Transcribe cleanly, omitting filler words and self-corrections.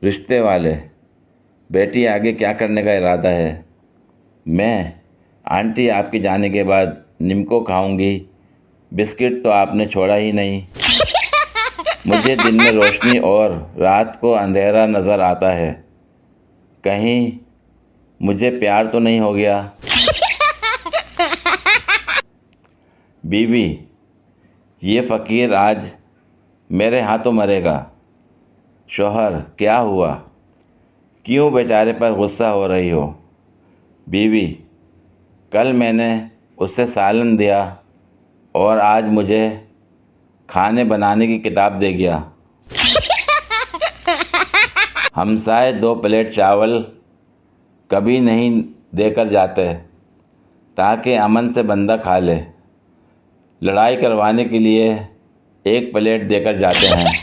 रिश्ते वाले। बेटी आगे क्या करने का इरादा है? मैं, आंटी आपके जाने के बाद निम्को खाऊंगी। बिस्किट तो आपने छोड़ा ही नहीं। मुझे दिन में रोशनी और रात को अंधेरा नज़र आता है। कहीं मुझे प्यार तो नहीं हो गया? बीवी, ये फ़कीर आज मेरे हाथों मरेगा। शौहर, क्या हुआ? क्यों बेचारे पर गुस्सा हो रही हो? बीवी, कल मैंने उससे सालन दिया और आज मुझे खाने बनाने की किताब दे गया। हमसाए 2 प्लेट चावल कभी नहीं देकर जाते ताकि अमन से बंदा खा ले। लड़ाई करवाने के लिए 1 प्लेट देकर जाते हैं।